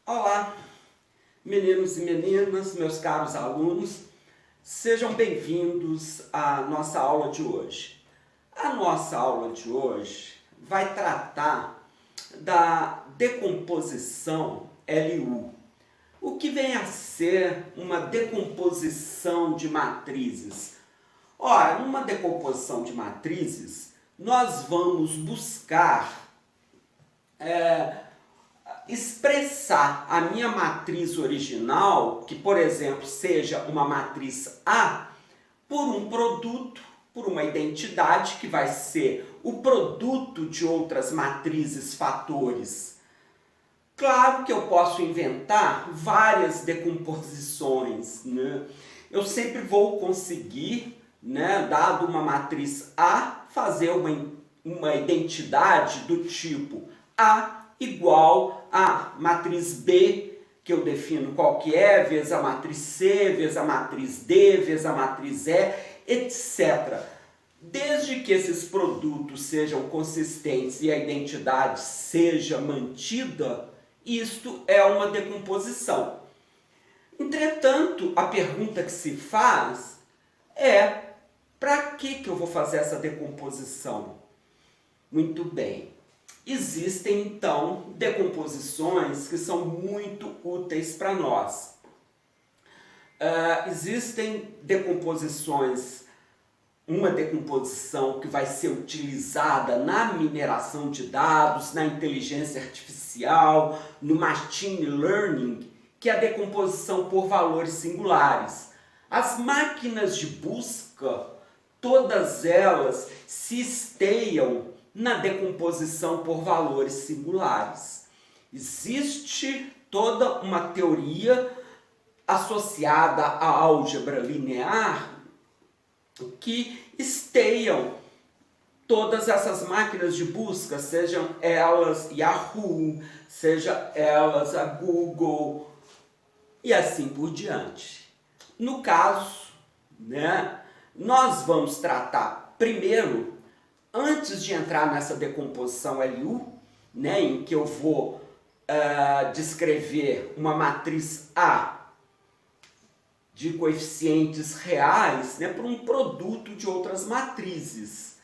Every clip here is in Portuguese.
Olá, meninos e meninas, meus caros alunos, sejam bem-vindos à nossa aula de hoje. A nossa aula de hoje vai tratar da decomposição LU, o que vem a ser uma decomposição de matrizes. Ora, numa decomposição de matrizes, nós vamos buscar expressar a minha matriz original, que por exemplo seja uma matriz A, por um produto, por uma identidade que vai ser o produto de outras matrizes fatores. Claro que eu posso inventar várias decomposições, né? Eu sempre vou conseguir, né, dado uma matriz A, fazer uma identidade do tipo A igual a matriz B, que eu defino qual que é, vezes a matriz C, vezes a matriz D, vezes a matriz E, etc. Desde que esses produtos sejam consistentes e a identidade seja mantida, isto é uma decomposição. Entretanto, a pergunta que se faz é: para que eu vou fazer essa decomposição? Muito bem. Existem, então, decomposições que são muito úteis para nós. Existem decomposições, uma decomposição que vai ser utilizada na mineração de dados, na inteligência artificial, no machine learning, que é a decomposição por valores singulares. As máquinas de busca, todas elas se esteiam na decomposição por valores singulares. Existe toda uma teoria associada à álgebra linear que esteiam todas essas máquinas de busca, sejam elas Yahoo, sejam elas a Google e assim por diante. No caso, né, nós vamos tratar primeiro, antes de entrar nessa decomposição LU, né, em que eu vou descrever uma matriz A de coeficientes reais, né, para um produto de outras matrizes.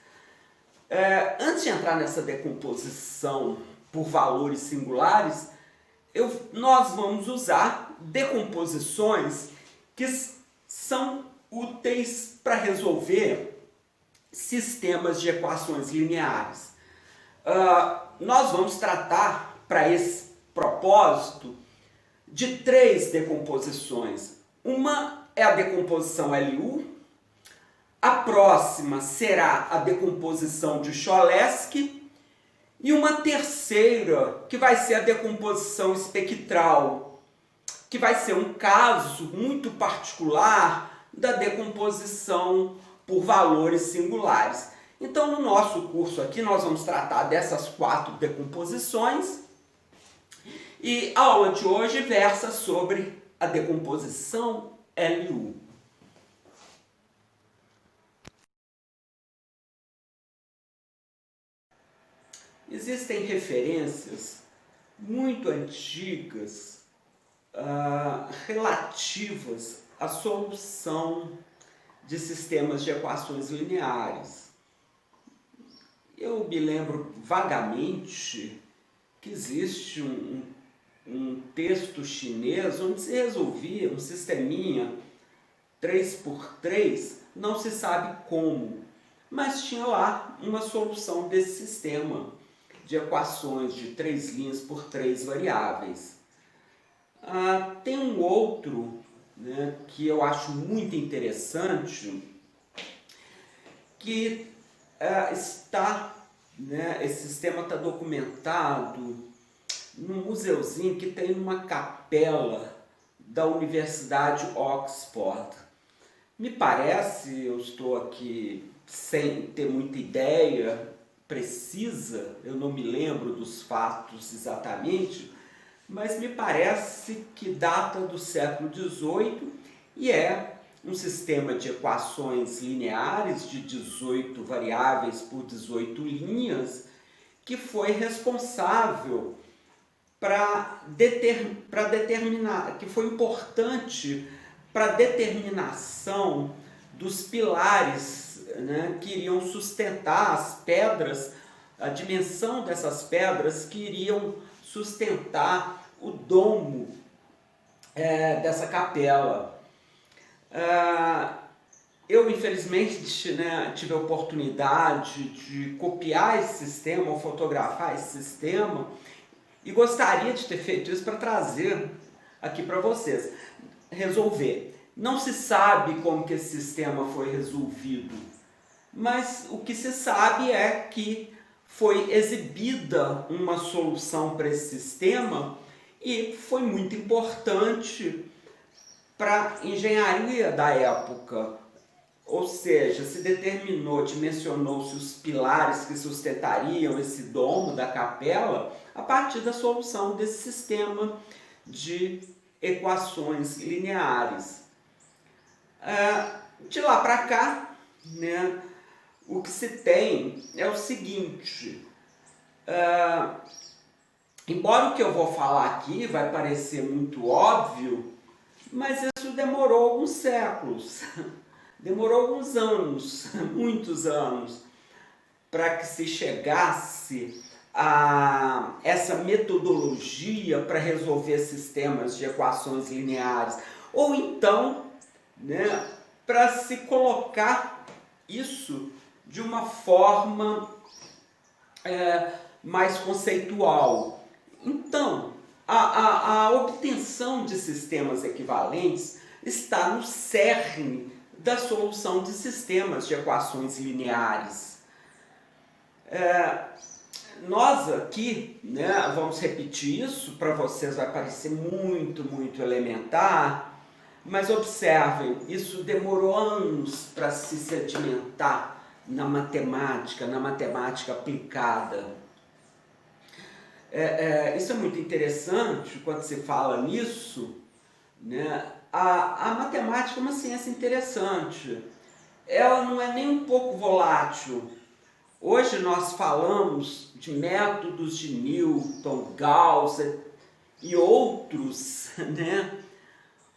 Antes de entrar nessa decomposição por valores singulares, nós vamos usar decomposições que são úteis para resolver sistemas de equações lineares. Nós vamos tratar, para esse propósito, de 3 decomposições. Uma é a decomposição LU, a próxima será a decomposição de Cholesky, e uma terceira, que vai ser a decomposição espectral, que vai ser um caso muito particular da decomposição por valores singulares. Então, no nosso curso aqui, nós vamos tratar dessas 4 decomposições, e a aula de hoje versa sobre a decomposição LU. Existem referências muito antigas relativas à solução de sistemas de equações lineares. Eu me lembro vagamente que existe um texto chinês onde se resolvia um sisteminha 3x3, não se sabe como, mas tinha lá uma solução desse sistema de equações de 3 linhas por 3 variáveis. Tem um outro, né, que eu acho muito interessante, que esse sistema está documentado num museuzinho que tem numa capela da Universidade Oxford. Me parece, eu estou aqui sem ter muita ideia precisa, eu não me lembro dos fatos exatamente, mas me parece que data do século XVIII e é um sistema de equações lineares de 18 variáveis por 18 linhas que foi responsável determinar, que foi importante para a determinação dos pilares, né, que iriam sustentar as pedras, a dimensão dessas pedras que iriam sustentar o domo dessa capela. Eu, infelizmente, né, tive a oportunidade de copiar esse sistema, ou fotografar esse sistema, e gostaria de ter feito isso para trazer aqui para vocês. Resolver. Não se sabe como que esse sistema foi resolvido, mas o que se sabe é que foi exibida uma solução para esse sistema e foi muito importante para a engenharia da época. Ou seja, se determinou, dimensionou-se os pilares que sustentariam esse domo da capela a partir da solução desse sistema de equações lineares. De lá para cá, né, o que se tem é o seguinte: embora o que eu vou falar aqui vai parecer muito óbvio, mas isso demorou alguns séculos, demorou alguns anos, muitos anos, para que se chegasse a essa metodologia para resolver sistemas de equações lineares, ou então, né, para se colocar isso de uma forma mais conceitual. Então, a obtenção de sistemas equivalentes está no cerne da solução de sistemas de equações lineares. Nós aqui, né, vamos repetir isso, para vocês vai parecer muito, muito elementar, mas observem, isso demorou anos para se sedimentar na matemática aplicada. Isso é muito interessante quando se fala nisso, né? A matemática é uma ciência interessante, ela não é nem um pouco volátil. Hoje nós falamos de métodos de Newton, Gauss e outros, né,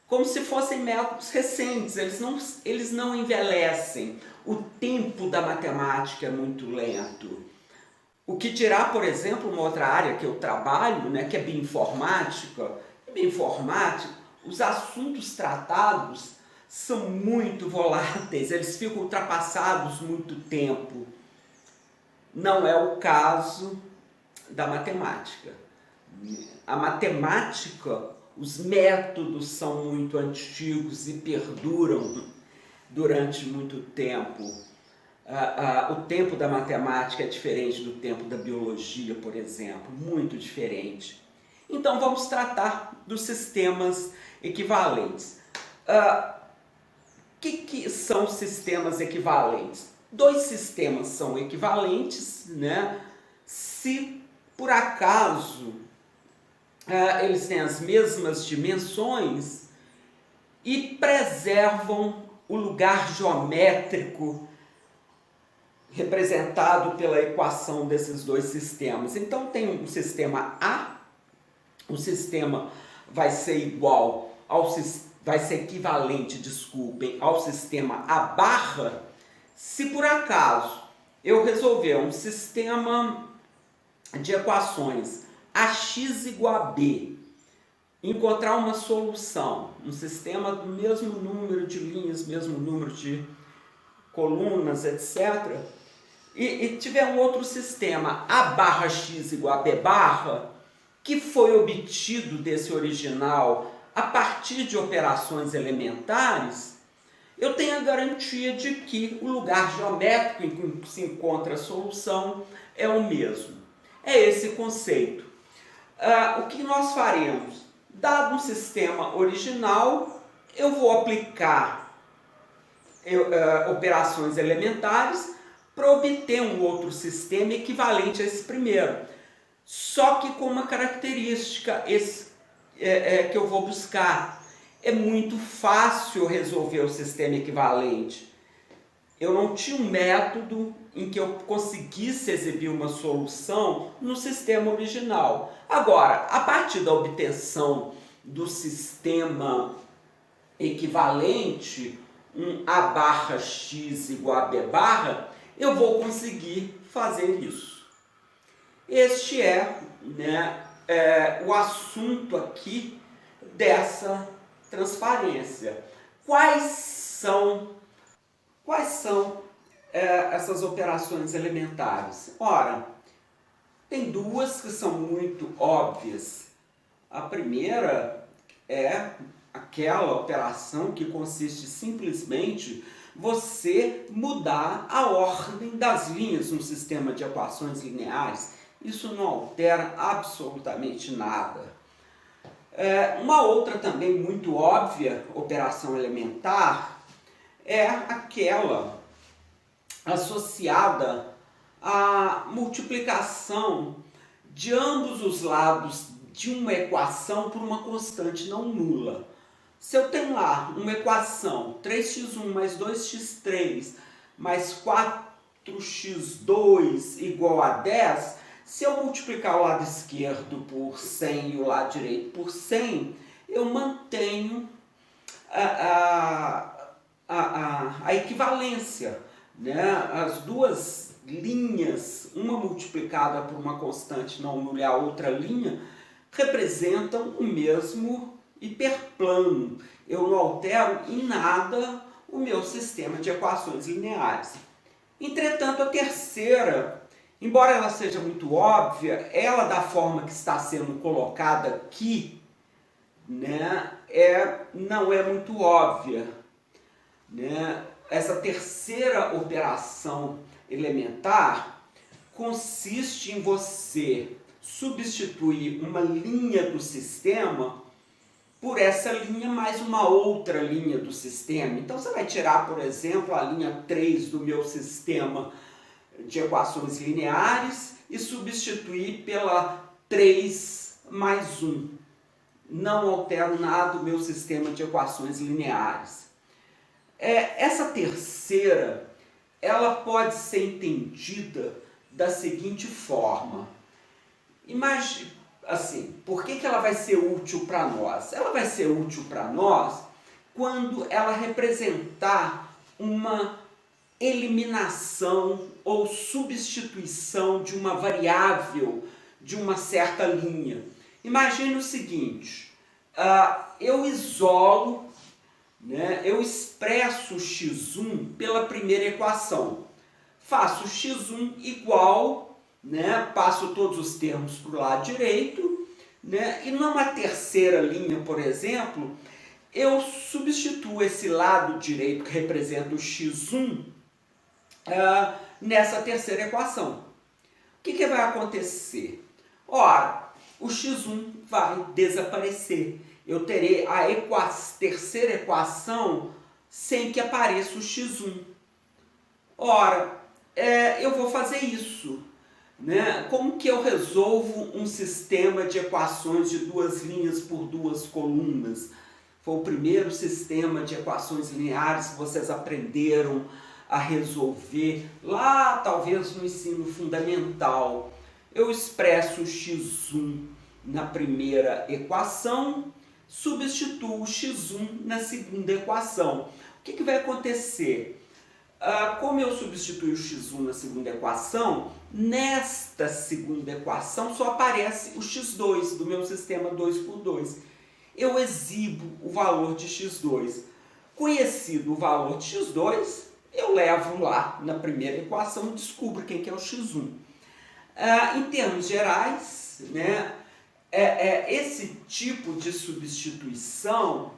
como se fossem métodos recentes, eles não envelhecem. O tempo da matemática é muito lento. O que dirá, por exemplo, uma outra área que eu trabalho, né, que é bioinformática. Os assuntos tratados são muito voláteis, eles ficam ultrapassados muito tempo. Não é o caso da matemática. A matemática, os métodos são muito antigos e perduram durante muito tempo. O tempo da matemática é diferente do tempo da biologia, por exemplo, muito diferente. Então vamos tratar dos sistemas equivalentes. O que são sistemas equivalentes? Dois sistemas são equivalentes, né, se por acaso eles têm as mesmas dimensões e preservam o lugar geométrico representado pela equação desses dois sistemas. Então tem um sistema A, o sistema vai ser equivalente, ao sistema A barra, se por acaso eu resolver um sistema de equações AX igual a B, encontrar uma solução, um sistema do mesmo número de linhas, mesmo número de colunas, etc., e tiver um outro sistema A barra X igual a B barra, que foi obtido desse original a partir de operações elementares, eu tenho a garantia de que o lugar geométrico em que se encontra a solução é o mesmo. É esse conceito. O que nós faremos? Dado um sistema original, eu vou aplicar operações elementares para obter um outro sistema equivalente a esse primeiro. Só que com uma característica que eu vou buscar. É muito fácil resolver o sistema equivalente. eu não tinha um método em que eu conseguisse exibir uma solução no sistema original. Agora, a partir da obtenção do sistema equivalente, um A barra x igual a B barra, eu vou conseguir fazer isso. Este é, o assunto aqui dessa transparência. Quais são essas operações elementares? Ora, tem duas que são muito óbvias. A primeira é aquela operação que consiste simplesmente você mudar a ordem das linhas no sistema de equações lineares. Isso não altera absolutamente nada. Uma outra também muito óbvia operação elementar é aquela associada à multiplicação de ambos os lados de uma equação por uma constante não nula. Se eu tenho lá uma equação 3x1 mais 2x3 mais 4x2 igual a 10, se eu multiplicar o lado esquerdo por 100 e o lado direito por 100, eu mantenho a equivalência, As duas linhas, uma multiplicada por uma constante não nula e a outra linha, representam o mesmo hiperplano. Eu não altero em nada o meu sistema de equações lineares. Entretanto, a terceira, embora ela seja muito óbvia, ela da forma que está sendo colocada aqui, não é muito óbvia. Essa terceira operação elementar consiste em você substituir uma linha do sistema por essa linha mais uma outra linha do sistema. Então você vai tirar, por exemplo, a linha 3 do meu sistema de equações lineares e substituir pela 3 mais 1. Não altero nada do meu sistema de equações lineares. Essa terceira, ela pode ser entendida da seguinte forma. Imagine, assim, por que ela vai ser útil para nós? Ela vai ser útil para nós quando ela representar uma eliminação ou substituição de uma variável de uma certa linha. Imagine o seguinte, eu isolo, eu expresso x1 pela primeira equação. Faço x1 igual, passo todos os termos para o lado direito, e numa terceira linha, por exemplo, eu substituo esse lado direito que representa o x1 nessa terceira equação. O que vai acontecer? Ora, o x1 vai desaparecer. Eu terei a terceira equação sem que apareça o x1. Ora, eu vou fazer isso. Como que eu resolvo um sistema de equações de duas linhas por duas colunas? Foi o primeiro sistema de equações lineares que vocês aprenderam a resolver lá, talvez no ensino fundamental. Eu expresso o x1 na primeira equação, substituo o x1 na segunda equação. O que vai acontecer? Como eu substituo o x1 na segunda equação, nesta segunda equação só aparece o x2 do meu sistema 2×2. Eu exibo o valor de x2. Conhecido o valor de x2, eu levo lá na primeira equação e descubro quem que é o x1. Em termos gerais, esse tipo de substituição,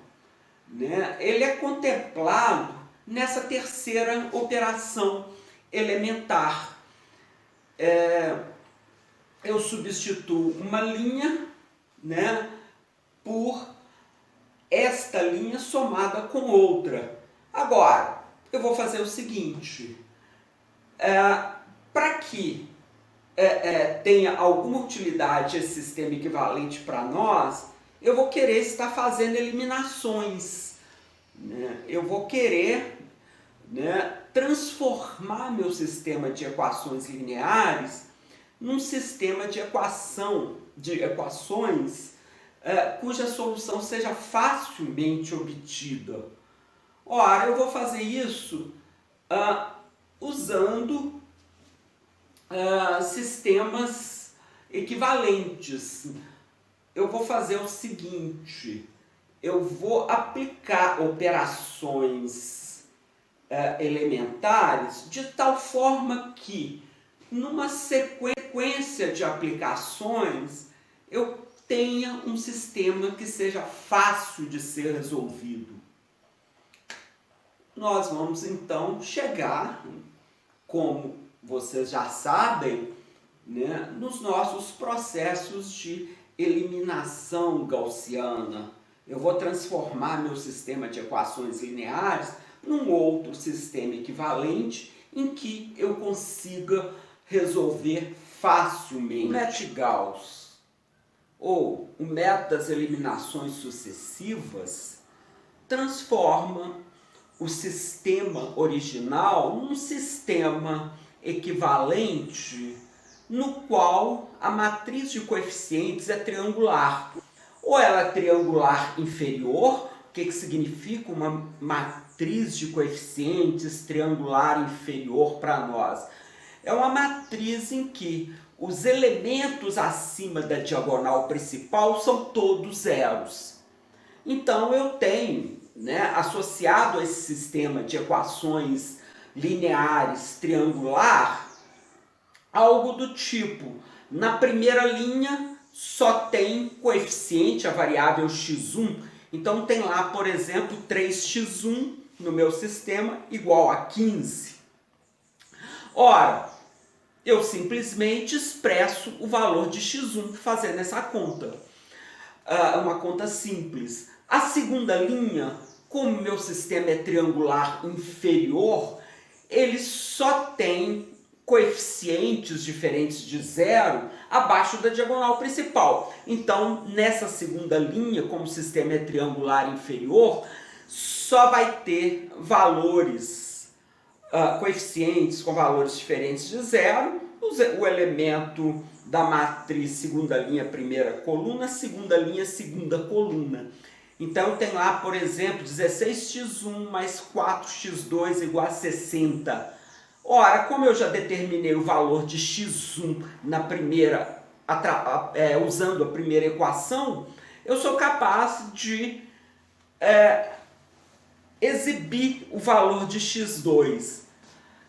ele é contemplado nessa terceira operação elementar. Eu substituo uma linha, por esta linha somada com outra. Agora, eu vou fazer o seguinte, para que tenha alguma utilidade esse sistema equivalente para nós, eu vou querer estar fazendo eliminações. Eu vou querer né, transformar meu sistema de equações lineares num sistema de equações cuja solução seja facilmente obtida. Ora, eu vou fazer isso usando sistemas equivalentes. Eu vou fazer o seguinte: eu vou aplicar operações elementares de tal forma que, numa sequência de aplicações, eu tenha um sistema que seja fácil de ser resolvido. Nós vamos então chegar, como vocês já sabem, né, nos nossos processos de eliminação gaussiana. Eu vou transformar meu sistema de equações lineares num outro sistema equivalente em que eu consiga resolver facilmente. O método Gauss, ou o método das eliminações sucessivas, transforma o sistema original num sistema equivalente no qual a matriz de coeficientes é triangular. Ou ela é triangular inferior. O que significa uma matriz de coeficientes triangular inferior para nós? É uma matriz em que os elementos acima da diagonal principal são todos zeros. Então eu tenho, né, associado a esse sistema de equações lineares triangular, algo do tipo: na primeira linha só tem coeficiente, a variável x1, então tem lá, por exemplo, 3x1 no meu sistema igual a 15. Ora, eu simplesmente expresso o valor de x1 fazendo essa conta. Uma conta simples. A segunda linha, como meu sistema é triangular inferior, ele só tem coeficientes diferentes de zero abaixo da diagonal principal. Então, nessa segunda linha, como o sistema é triangular inferior, só vai ter valores, coeficientes com valores diferentes de zero, o elemento da matriz segunda linha, primeira coluna, segunda linha, segunda coluna. Então, tem lá, por exemplo, 16x1 mais 4x2 igual a 60. Ora, como eu já determinei o valor de x1 na primeira, usando a primeira equação, eu sou capaz de exibir o valor de x2.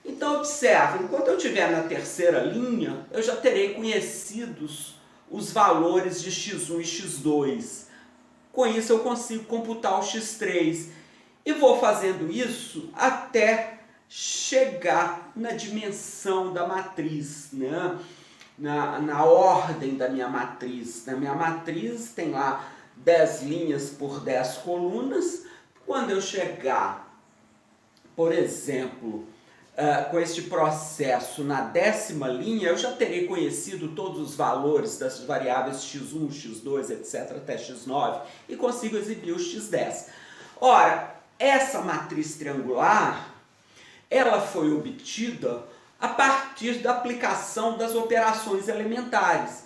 Então, observe, enquanto eu estiver na terceira linha, eu já terei conhecidos os valores de x1 e x2. Com isso, eu consigo computar o x3. E vou fazendo isso até chegar na dimensão da matriz, né? na ordem da minha matriz. Na minha matriz tem lá 10 linhas por 10 colunas. Quando eu chegar, por exemplo, com este processo na 10ª linha, eu já terei conhecido todos os valores das variáveis x1, x2, etc., até x9, e consigo exibir o x10. Ora, essa matriz triangular, ela foi obtida a partir da aplicação das operações elementares.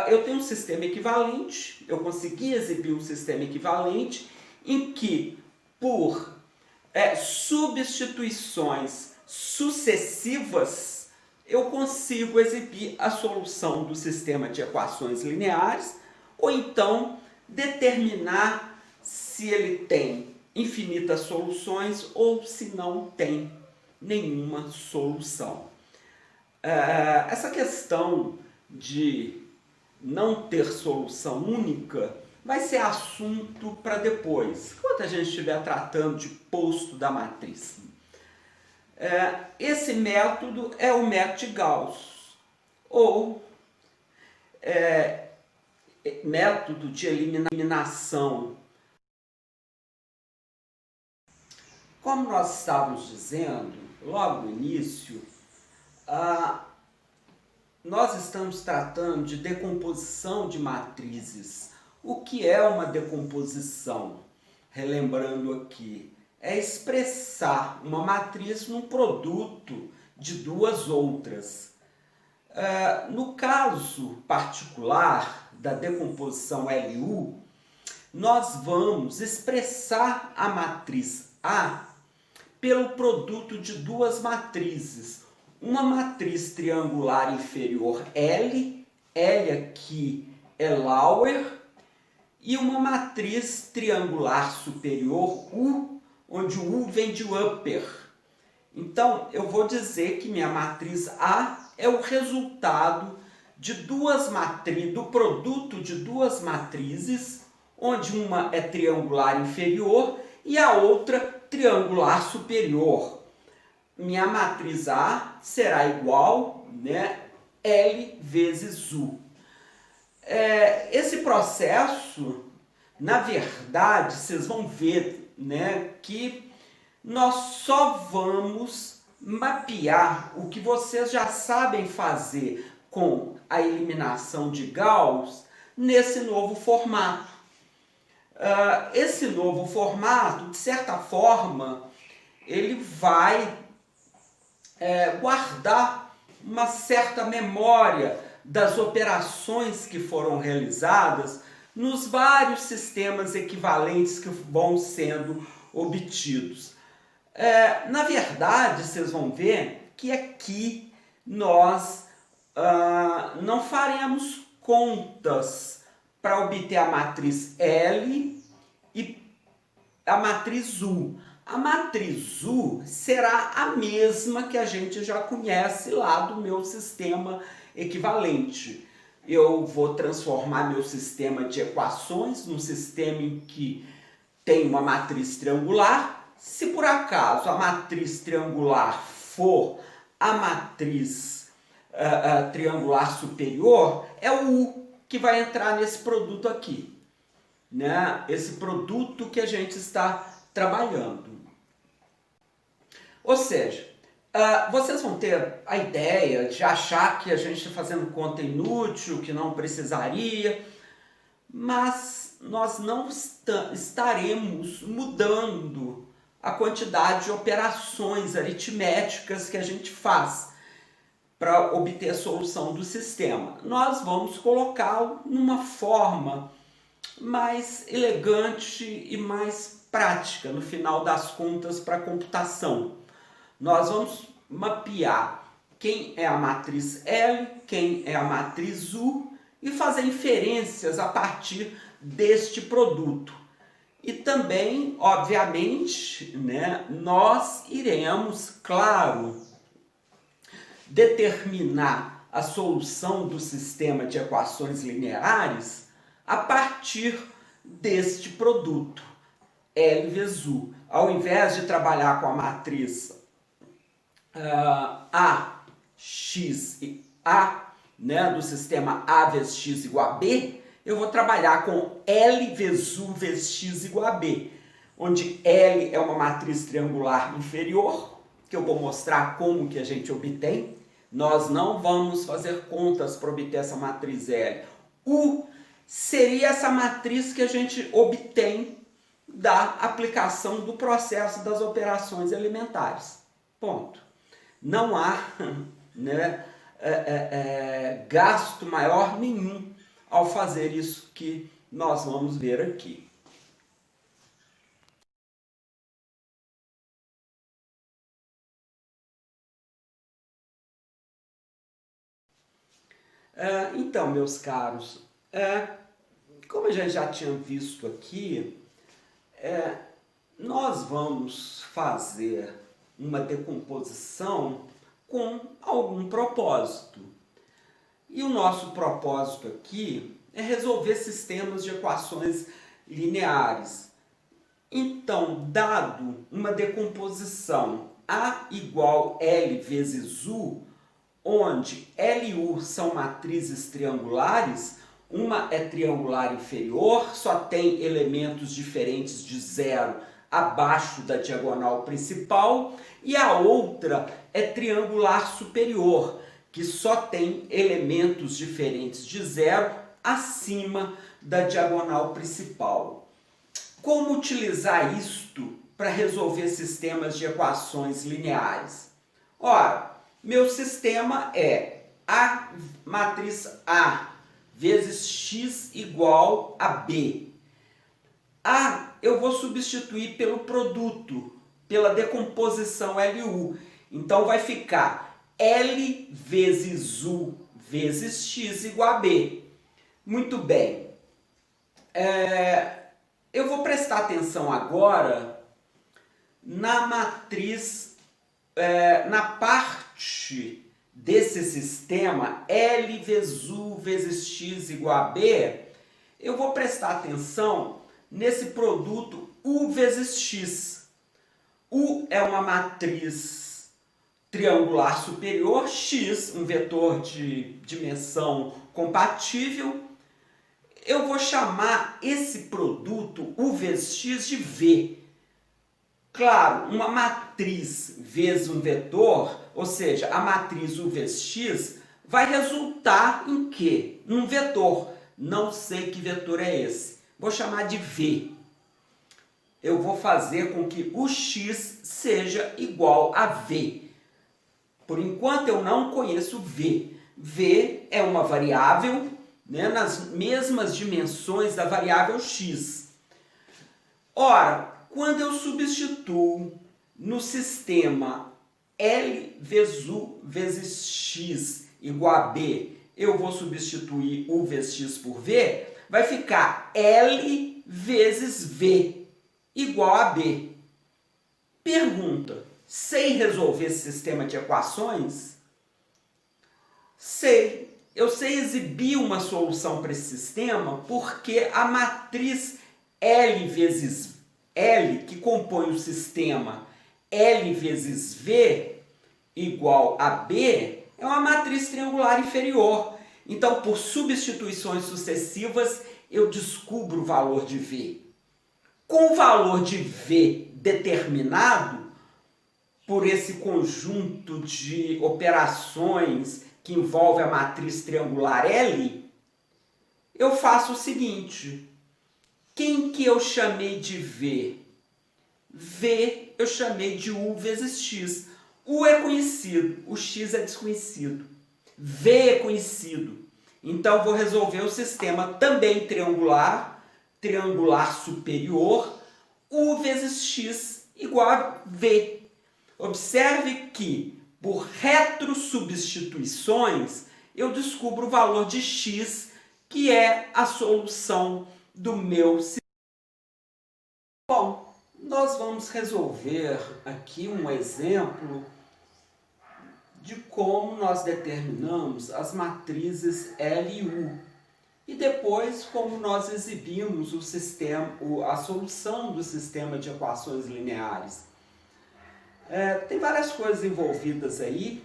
Eu tenho um sistema equivalente, eu consegui exibir um sistema equivalente em que, por substituições sucessivas, eu consigo exibir a solução do sistema de equações lineares, ou então determinar se ele tem infinitas soluções ou se não tem nenhuma solução. Essa questão de não ter solução única vai ser assunto para depois, quando a gente estiver tratando de posto da matriz. Esse método é o método de Gauss, ou método de eliminação. Como nós estávamos dizendo logo no início, nós estamos tratando de decomposição de matrizes. O que é uma decomposição? Relembrando aqui, é expressar uma matriz num produto de duas outras. No caso particular da decomposição LU, nós vamos expressar a matriz A pelo produto de duas matrizes. Uma matriz triangular inferior L aqui é Lauer, e uma matriz triangular superior U, onde o U vem de Upper. Então, eu vou dizer que minha matriz A é o resultado de do produto de duas matrizes, onde uma é triangular inferior e a outra triangular superior. Minha matriz A será igual, né, L vezes U. Esse processo, na verdade, vocês vão ver, né, que nós só vamos mapear o que vocês já sabem fazer com a eliminação de Gauss nesse novo formato. Esse novo formato, de certa forma, ele vai guardar uma certa memória das operações que foram realizadas nos vários sistemas equivalentes que vão sendo obtidos. Na verdade, vocês vão ver que aqui nós não faremos contas para obter a matriz L e a matriz U. A matriz U será a mesma que a gente já conhece lá do meu sistema equivalente. Eu vou transformar meu sistema de equações num sistema em que tem uma matriz triangular. Se por acaso a matriz triangular for a matriz triangular superior, é o U que vai entrar nesse produto aqui, né? Esse produto que a gente está trabalhando. Ou seja, vocês vão ter a ideia de achar que a gente está fazendo conta inútil, que não precisaria, mas nós não estaremos mudando a quantidade de operações aritméticas que a gente faz para obter a solução do sistema. Nós vamos colocá-lo numa forma mais elegante e mais prática, no final das contas, para a computação. Nós vamos mapear quem é a matriz L, quem é a matriz U e fazer inferências a partir deste produto. E também, obviamente, né, nós iremos, claro, determinar a solução do sistema de equações lineares a partir deste produto, L vezes U. Ao invés de trabalhar com a matriz A, X e A, né, do sistema A vezes X igual a B, eu vou trabalhar com L vezes U vezes X igual a B, onde L é uma matriz triangular inferior, que eu vou mostrar como que a gente obtém. Nós não vamos fazer contas para obter essa matriz L. U seria essa matriz que a gente obtém da aplicação do processo das operações elementares. Ponto. Não há, né, gasto maior nenhum ao fazer isso que nós vamos ver aqui. Então, meus caros, como a gente já tinha visto aqui, nós vamos fazer uma decomposição com algum propósito. E o nosso propósito aqui é resolver sistemas de equações lineares. Então, dado uma decomposição A igual L vezes U, onde L e U são matrizes triangulares, uma é triangular inferior, só tem elementos diferentes de zero abaixo da diagonal principal, e a outra é triangular superior, que só tem elementos diferentes de zero acima da diagonal principal. Como utilizar isto para resolver sistemas de equações lineares? Ora, meu sistema é a matriz A vezes x igual a B. A eu vou substituir pelo produto, pela decomposição LU. Então vai ficar L vezes U vezes x igual a B. Muito bem. Eu vou prestar atenção agora na matriz, na parte desse sistema L vezes U vezes x igual a B. Eu vou prestar atenção nesse produto U vezes x. U é uma matriz triangular superior, x, um vetor de dimensão compatível. Eu vou chamar esse produto U vezes x de V. Claro, uma matriz vezes um vetor, ou seja, a matriz U vezes x, vai resultar em quê? Num vetor. Não sei que vetor é esse. Vou chamar de V. Eu vou fazer com que o x seja igual a V. Por enquanto eu não conheço V. V é uma variável, né, nas mesmas dimensões da variável x. Ora, quando eu substituo no sistema L vezes U vezes x igual a B, eu vou substituir U vezes x por V, vai ficar L vezes V igual a B. Pergunta: sei resolver esse sistema de equações? Sei. Eu sei exibir uma solução para esse sistema porque a matriz L vezes L, que compõe o sistema L vezes V igual a B, é uma matriz triangular inferior. Então, por substituições sucessivas, eu descubro o valor de V. Com o valor de V determinado por esse conjunto de operações que envolve a matriz triangular L, eu faço o seguinte: quem que eu chamei de V? V eu chamei de U vezes x. U é conhecido, o x é desconhecido. V é conhecido. Então vou resolver o sistema também triangular, triangular superior, U vezes x igual a V. Observe que, por retrosubstituições, eu descubro o valor de x, que é a solução do meu sistema. Bom, nós vamos resolver aqui um exemplo de como nós determinamos as matrizes L e U. E depois como nós exibimos o sistema, a solução do sistema de equações lineares. Tem várias coisas envolvidas aí,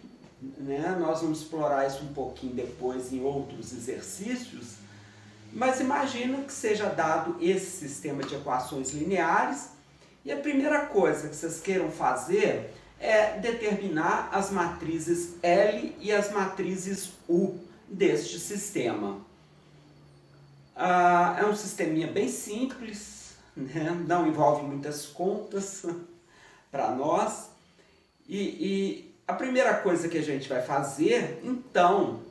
né? Nós vamos explorar isso um pouquinho depois em outros exercícios, mas imagina que seja dado esse sistema de equações lineares e a primeira coisa que vocês queiram fazer é determinar as matrizes L e as matrizes U deste sistema. É um sisteminha bem simples, né? Não envolve muitas contas para nós. E a primeira coisa que a gente vai fazer, então,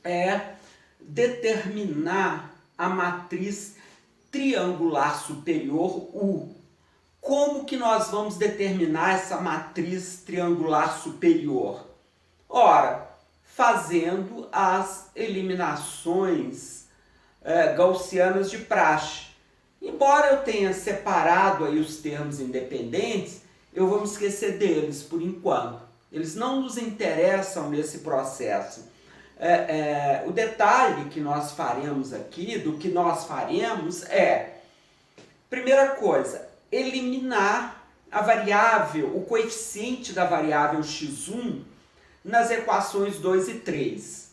é determinar a matriz triangular superior U. Como que nós vamos determinar essa matriz triangular superior? Ora, fazendo as eliminações gaussianas de praxe. Embora eu tenha separado aí os termos independentes, eu vou me esquecer deles por enquanto. Eles não nos interessam nesse processo. O detalhe que nós faremos aqui, do que nós faremos primeira coisa, eliminar a variável, o coeficiente da variável x1 nas equações 2 e 3.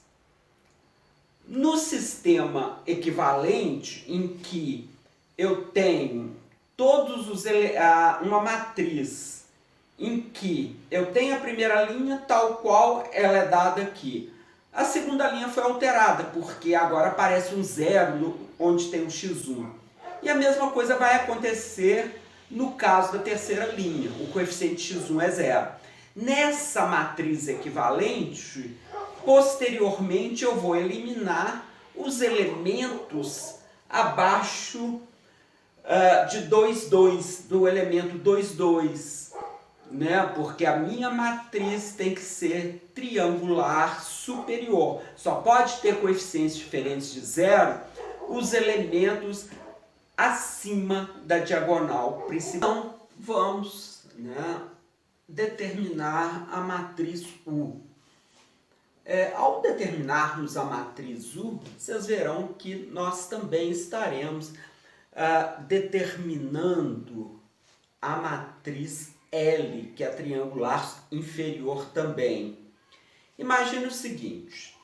No sistema equivalente, em que eu tenho uma matriz em que eu tenho a primeira linha tal qual ela é dada aqui. A segunda linha foi alterada, porque agora aparece um zero onde tem um x1. E a mesma coisa vai acontecer No caso da terceira linha, o coeficiente x1 é zero. Nessa matriz equivalente, posteriormente eu vou eliminar os elementos abaixo de 2, 2, do elemento 2, 2, né? Porque a minha matriz tem que ser triangular superior. Só pode ter coeficientes diferentes de zero os elementos acima da diagonal principal. Então, vamos, né, determinar a matriz U. Ao determinarmos a matriz U, vocês verão que nós também estaremos determinando a matriz L, que é triangular inferior também. Imagine o seguinte,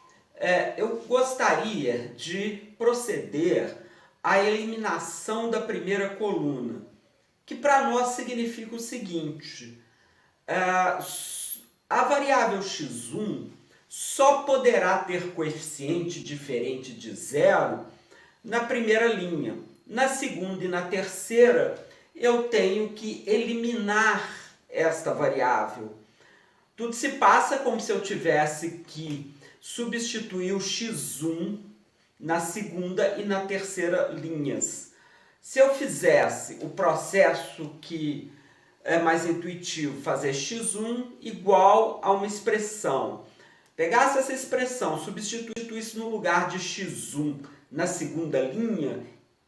eu gostaria de proceder à eliminação da primeira coluna, que para nós significa o seguinte, a variável x1 só poderá ter coeficiente diferente de zero na primeira linha. Na segunda e na terceira, eu tenho que eliminar esta variável. Tudo se passa como se eu tivesse que substituir o x1 na segunda e na terceira linhas. Se eu fizesse o processo que é mais intuitivo, fazer x1 igual a uma expressão, pegasse essa expressão, substituísse no lugar de x1 na segunda linha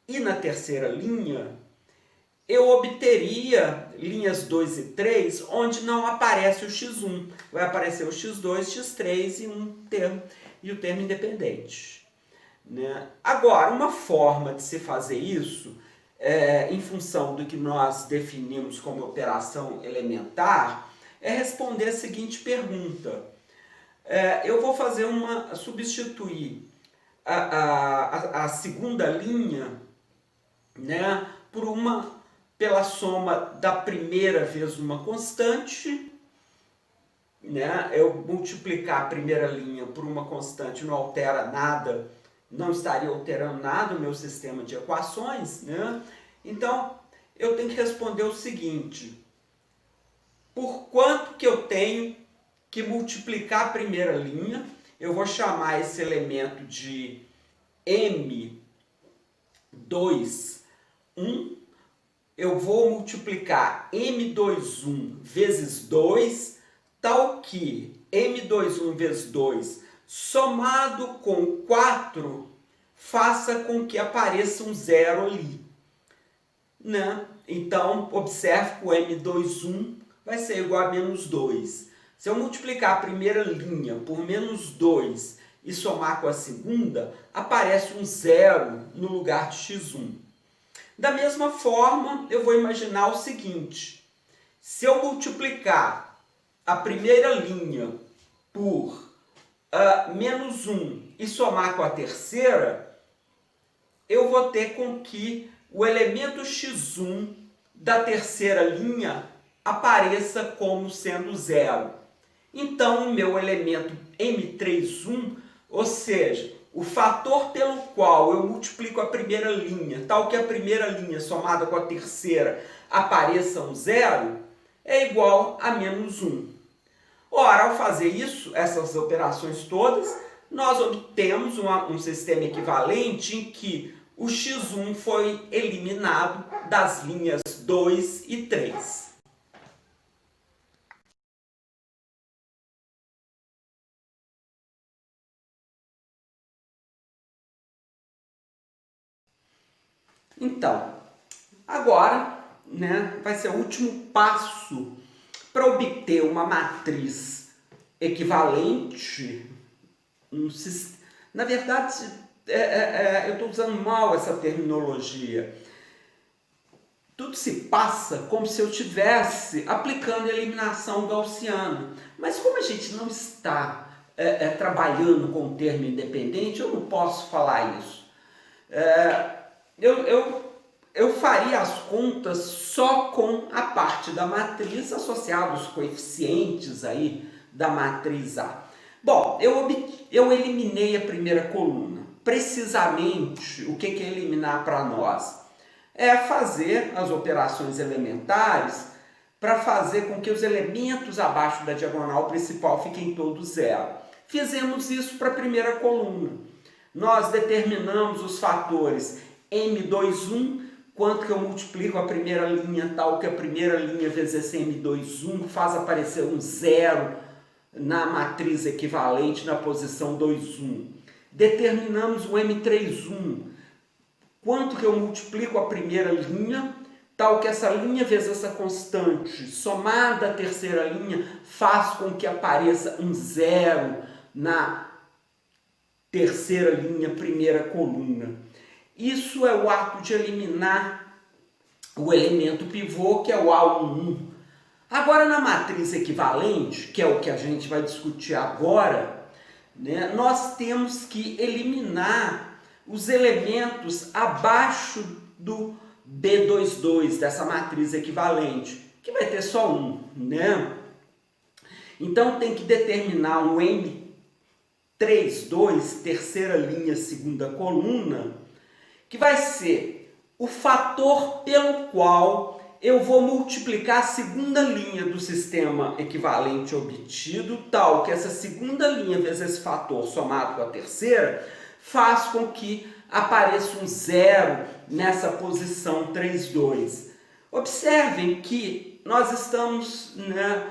e na terceira linha, eu obteria linhas 2 e 3 onde não aparece o x1. Vai aparecer o x2, x3 e um termo, e o termo independente, né? Agora, uma forma de se fazer isso, em função do que nós definimos como operação elementar, é responder a seguinte pergunta. Eu vou substituir a segunda linha, né, pela soma da primeira vezes uma constante, né? Eu multiplicar a primeira linha por uma constante não altera nada, não estaria alterando nada o meu sistema de equações, né? Então, eu tenho que responder o seguinte, por quanto que eu tenho que multiplicar a primeira linha, eu vou chamar esse elemento de M2, 1, eu vou multiplicar M21 vezes 2, tal que M21 vezes 2 somado com 4 faça com que apareça um zero ali, né? Então, observe que o M21 vai ser igual a menos 2. Se eu multiplicar a primeira linha por menos 2 e somar com a segunda, aparece um zero no lugar de x1. Da mesma forma, eu vou imaginar o seguinte, se eu multiplicar a primeira linha por menos 1 e somar com a terceira, eu vou ter com que o elemento x1 da terceira linha apareça como sendo zero. Então, o meu elemento M31, ou seja, o fator pelo qual eu multiplico a primeira linha, tal que a primeira linha somada com a terceira apareça um zero, é igual a menos 1. Ora, ao fazer isso, essas operações todas, nós obtemos um sistema equivalente em que o x1 foi eliminado das linhas 2 e 3. Então, agora, né, vai ser o último passo para obter uma matriz equivalente. Na verdade, eu estou usando mal essa terminologia. Tudo se passa como se eu estivesse aplicando a eliminação gaussiana. Mas como a gente não está trabalhando com o termo independente, eu não posso falar isso. Eu faria as contas só com a parte da matriz associada aos coeficientes aí da matriz A. Bom, eu eliminei a primeira coluna. Precisamente, o que é eliminar para nós? é fazer as operações elementares para fazer com que os elementos abaixo da diagonal principal fiquem todos zero. Fizemos isso para a primeira coluna. Nós determinamos os fatores M21, quanto que eu multiplico a primeira linha tal que a primeira linha vezes esse M21 faz aparecer um zero na matriz equivalente na posição 2,1. Determinamos o M31, quanto que eu multiplico a primeira linha, tal que essa linha vezes essa constante, somada à terceira linha, faz com que apareça um zero na terceira linha, primeira coluna. Isso é o ato de eliminar o elemento pivô, que é o A11. Agora, na matriz equivalente, que é o que a gente vai discutir agora, né, nós temos que eliminar os elementos abaixo do B22, dessa matriz equivalente, que vai ter só um, né? Então, tem que determinar um M32, terceira linha, segunda coluna, que vai ser o fator pelo qual eu vou multiplicar a segunda linha do sistema equivalente obtido, tal que essa segunda linha vezes esse fator somado com a terceira faz com que apareça um zero nessa posição 3,2. Observem que nós estamos, né,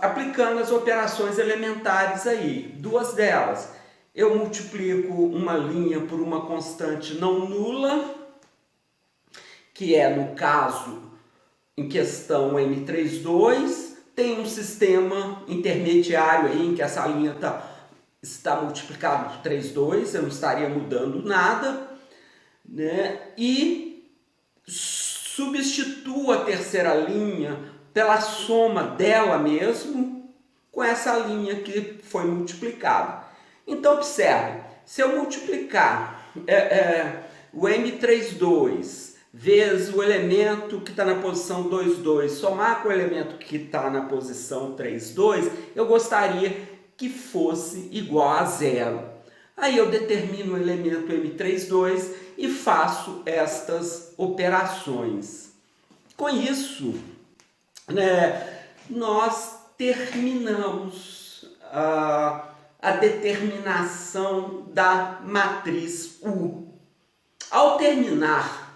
aplicando as operações elementares aí, duas delas. Eu multiplico uma linha por uma constante não nula, que é, no caso em questão, M32, tem um sistema intermediário aí em que essa linha está multiplicada por 3,2, eu não estaria mudando nada, né? E substituo a terceira linha pela soma dela mesmo com essa linha que foi multiplicada. Então, observe, se eu multiplicar o M32 vezes o elemento que está na posição 2,2, somar com o elemento que está na posição 3,2, eu gostaria que fosse igual a zero. Aí eu determino o elemento M32 e faço estas operações. Com isso, né, nós terminamos a determinação da matriz U. Ao terminar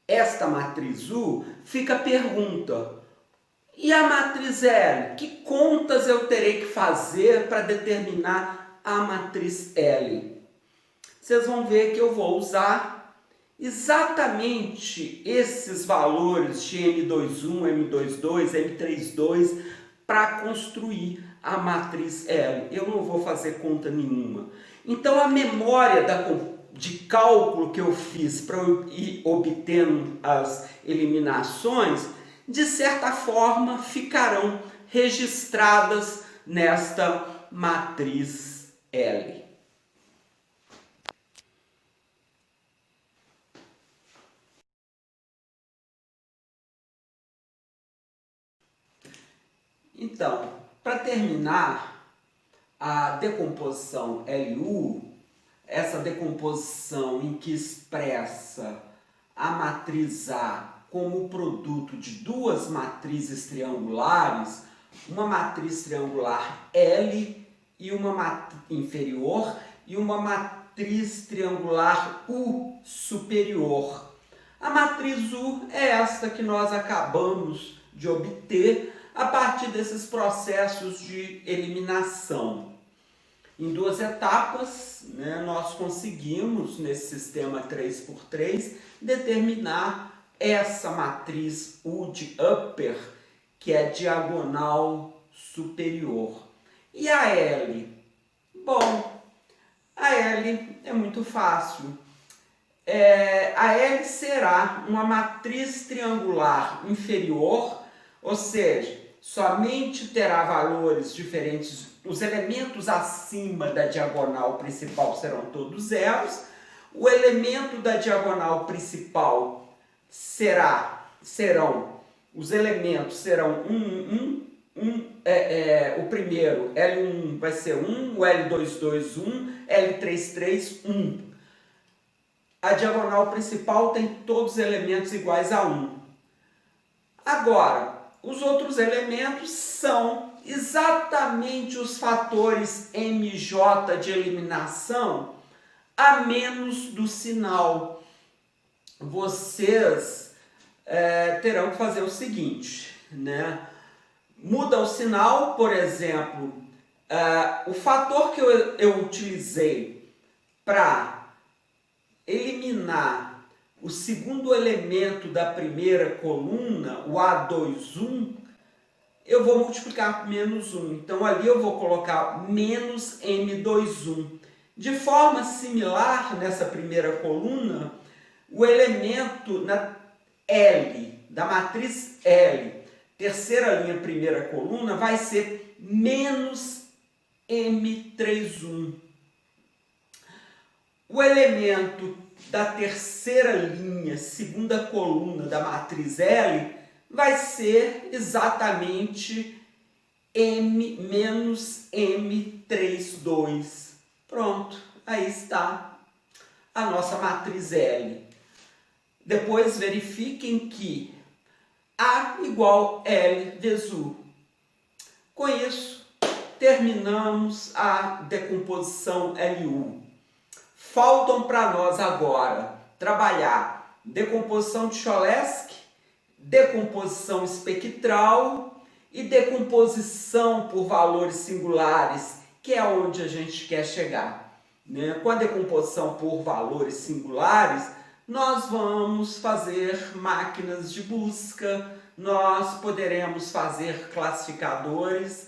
esta matriz U, fica a pergunta: e a matriz L? Que contas eu terei que fazer para determinar a matriz L? Vocês vão ver que eu vou usar exatamente esses valores de M21, M22, M32 para construir a matriz L. Eu não vou fazer conta nenhuma. Então, a memória de cálculo que eu fiz para eu ir obtendo as eliminações, de certa forma, ficarão registradas nesta matriz L. Então, para terminar a decomposição LU, essa decomposição em que expressa a matriz A como produto de duas matrizes triangulares, uma matriz triangular L e uma inferior e uma matriz triangular U superior. A matriz U é esta que nós acabamos de obter a partir desses processos de eliminação. Em duas etapas, né, nós conseguimos, nesse sistema 3×3, determinar essa matriz U de upper, que é diagonal superior. E a L? Bom, a L é muito fácil. A L será uma matriz triangular inferior, ou seja, somente terá valores diferentes. Os elementos acima da diagonal principal serão todos zeros. O elemento da diagonal principal os elementos serão 1, 1, 1. O primeiro, L1 vai ser 1, o L22, 1, L33, 1. a diagonal principal tem todos os elementos iguais a 1. Agora, os outros elementos são exatamente os fatores MJ de eliminação a menos do sinal. Vocês terão que fazer o seguinte, né? Muda o sinal, por exemplo, o fator que eu utilizei para eliminar o segundo elemento da primeira coluna, o A21, eu vou multiplicar por menos 1. Então ali eu vou colocar menos M21. De forma similar, nessa primeira coluna, o elemento na L, da matriz L, terceira linha, primeira coluna, vai ser menos M31. O elemento da terceira linha, segunda coluna da matriz L, vai ser exatamente M menos M32. Pronto, aí está a nossa matriz L. Depois verifiquem que A igual L vezes U. Com isso, terminamos a decomposição LU. Faltam para nós agora trabalhar decomposição de Cholesky, decomposição espectral e decomposição por valores singulares, que é onde a gente quer chegar, né? Com a decomposição por valores singulares, nós vamos fazer máquinas de busca, nós poderemos fazer classificadores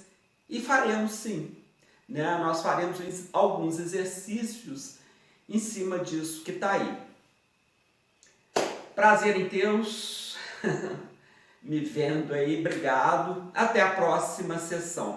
e faremos sim, né? Nós faremos alguns exercícios em cima disso que está aí. Prazer em tê-los, me vendo aí, obrigado, até a próxima sessão.